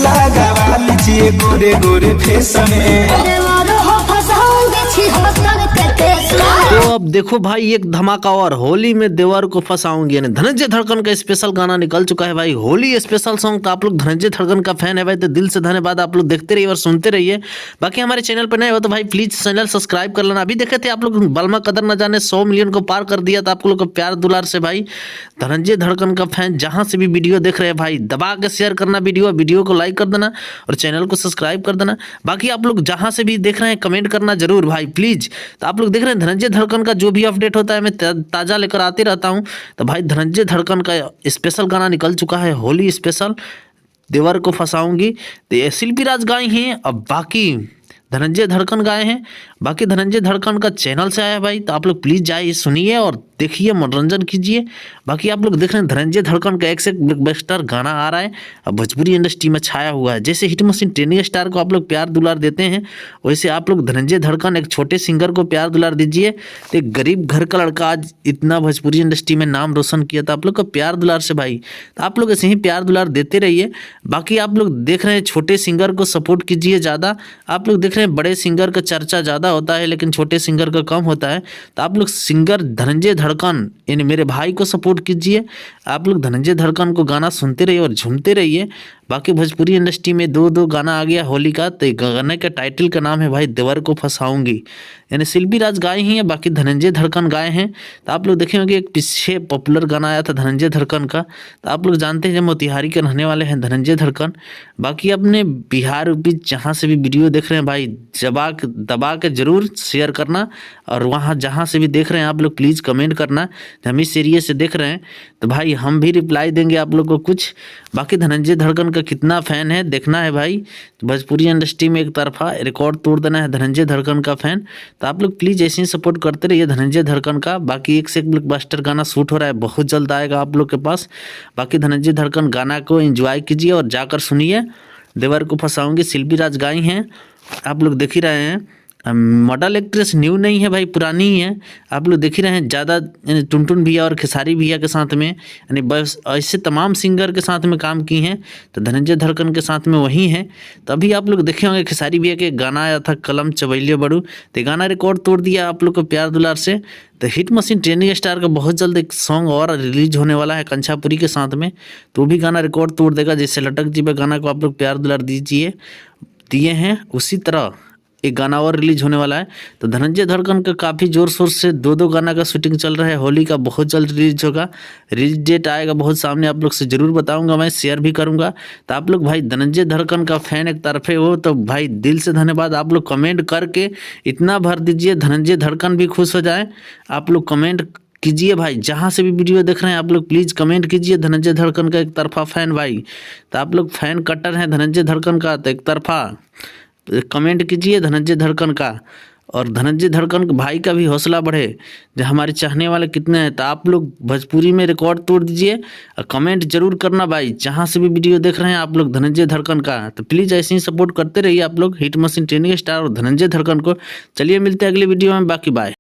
लगावा लीजिए गोरे गोरे फेस में। तो अब देखो भाई एक धमाका और, होली में देवर को फंसाऊंगी, यानी धनंजय धड़कन का स्पेशल गाना निकल चुका है भाई, होली स्पेशल सॉन्ग। तो आप लोग धनंजय धड़कन का फैन है भाई तो दिल से धन्यवाद, आप लोग देखते रहिए और सुनते रहिए। बाकी हमारे चैनल पर नए हो तो भाई प्लीज चैनल सब्सक्राइब कर लेना। अभी देखे थे आप लोग बलमा कदर न जाने 100 मिलियन को पार कर दिया, तो आप लोग को प्यार दुलार से भाई धनंजय धड़कन का फैन जहां से भी वीडियो देख रहे हैं भाई दबा के शेयर करना, वीडियो को लाइक कर देना और चैनल को सब्सक्राइब कर देना। बाकी आप लोग जहां से भी देख रहे हैं कमेंट करना जरूर भाई प्लीज। तो आप लोग देख रहे हैं धनंजय धड़कन का जो भी अपडेट होता है मैं ताजा लेकर आते रहता हूं। तो भाई धनंजय धड़कन का स्पेशल गाना निकल चुका है, होली स्पेशल, देवर को फंसाऊंगी। तो ये शिल्पी राज गाए हैं, अब बाकी धनंजय धड़कन गाए हैं। बाकी धनंजय धड़कन का चैनल से आया है भाई, तो आप लोग प्लीज जाइए सुनिए और देखिए, मनोरंजन कीजिए। बाकी आप लोग देख रहे हैं धनंजय धड़कन का एक से एक ब्लॉकबस्टर गाना आ रहा है, अब भोजपुरी इंडस्ट्री में छाया हुआ है। जैसे हिट मशीन ट्रेंडिंग स्टार को आप लोग प्यार दुलार देते हैं, वैसे आप लोग धनंजय धड़कन एक छोटे सिंगर को प्यार दुलार दीजिए। तो एक गरीब घर का लड़का आज इतना भोजपुरी इंडस्ट्री में नाम रोशन किया था, आप लोग का प्यार दुलार से भाई। तो आप लोग ऐसे ही प्यार दुलार देते रहिए। बाकी आप लोग देख रहे हैं छोटे सिंगर को सपोर्ट कीजिए ज़्यादा। आप लोग देख रहे हैं बड़े सिंगर का चर्चा ज़्यादा होता है लेकिन छोटे सिंगर का कम होता है। तो आप लोग सिंगर धनंजय धड़कन यानी मेरे भाई को सपोर्ट कीजिए। आप लोग धनंजय धड़कन को गाना सुनते रहिए और झूमते रहिए। बाकी भोजपुरी इंडस्ट्री में दो गाना आ गया होली का, तो गाने का टाइटल का नाम है भाई देवर को फंसाऊंगी, यानी शिल्पी राज गाए ही है, बाकी धनंजय धड़कन गाए हैं। तो आप लोग देखे होंगे एक पीछे पॉपुलर गाना आया था धनंजय धड़कन का, तो आप लोग जानते हैं जब मोतिहारी के रहने वाले हैं धनंजय धड़कन। बाकी अपने बिहार यूपी जहाँ से भी वीडियो देख रहे हैं भाई दबा के जरूर शेयर करना, और वहाँ जहाँ से भी देख रहे हैं आप लोग प्लीज़ कमेंट करना। हम इस एरिया से देख रहे हैं तो भाई हम भी रिप्लाई देंगे आप लोग को कुछ। बाकी धनंजय धड़कन का कितना फैन है देखना है भाई, तो भोजपुरी इंडस्ट्री में एक तरफा रिकॉर्ड तोड़ देना है धनंजय धड़कन का फैन। तो आप लोग प्लीज़ ऐसे ही सपोर्ट करते रहिए धनंजय धड़कन का। बाकी एक से एक ब्लॉकबस्टर गाना शूट हो रहा है, बहुत जल्द आएगा आप लोग के पास। बाकी धनंजय धड़कन गाना को एंजॉय कीजिए और जाकर सुनिए, देवर को फंसाऊंगी शिल्पी राज गाई हैं, आप लोग देख ही रहे हैं। मॉडल एक्ट्रेस न्यू नहीं है भाई, पुरानी ही है, आप लोग देख ही रहे हैं। ज़्यादा टुनटुन भैया और खेसारी भैया के साथ में, यानी बस ऐसे तमाम सिंगर के साथ में काम की हैं, तो धनंजय धड़कन के साथ में वही हैं। तभी आप लोग देखे होंगे खेसारी भैया के गाना आया था कलम चबैलियो बड़ू, तो गाना रिकॉर्ड तोड़ दिया आप लोग को प्यार दुलार से। तो हिट मशीन ट्रेंडिंग स्टार का बहुत जल्द एक सॉन्ग और रिलीज होने वाला है कंछापुरी के साथ में, तो भी गाना रिकॉर्ड तोड़ देगा। जैसे लटक जी पे गाना को आप लोग प्यार दुलार दिए हैं, उसी तरह एक गाना और रिलीज होने वाला है। तो धनंजय धड़कन का काफ़ी जोर शोर से दो गाना का शूटिंग चल रहा है, होली का बहुत जल्द रिलीज होगा, रिलीज डेट आएगा बहुत सामने, आप लोग से ज़रूर बताऊंगा, मैं शेयर भी करूंगा। तो आप लोग भाई धनंजय धड़कन का फैन एक तरफे हो तो भाई दिल से धन्यवाद, आप लोग कमेंट करके इतना भर दीजिए धनंजय धड़कन भी खुश हो जाए। आप लोग कमेंट कीजिए भाई, जहाँ से भी वीडियो देख रहे हैं आप लोग प्लीज़ कमेंट कीजिए धनंजय धड़कन का एक तरफा फैन भाई। तो आप लोग फैन कट्टर हैं धनंजय धड़कन का, तो एक तरफा कमेंट कीजिए धनंजय धड़कन का, और धनंजय धड़कन भाई का भी हौसला बढ़े, जो हमारे चाहने वाले कितने हैं। तो आप लोग भोजपुरी में रिकॉर्ड तोड़ दीजिए और कमेंट जरूर करना भाई, जहाँ से भी वीडियो देख रहे हैं आप लोग धनंजय धड़कन का। तो प्लीज़ ऐसे ही सपोर्ट करते रहिए आप लोग हिट मशीन ट्रेंडिंग स्टार और धनंजय धड़कन को। चलिए मिलते हैं अगले वीडियो में, बाकी बाय।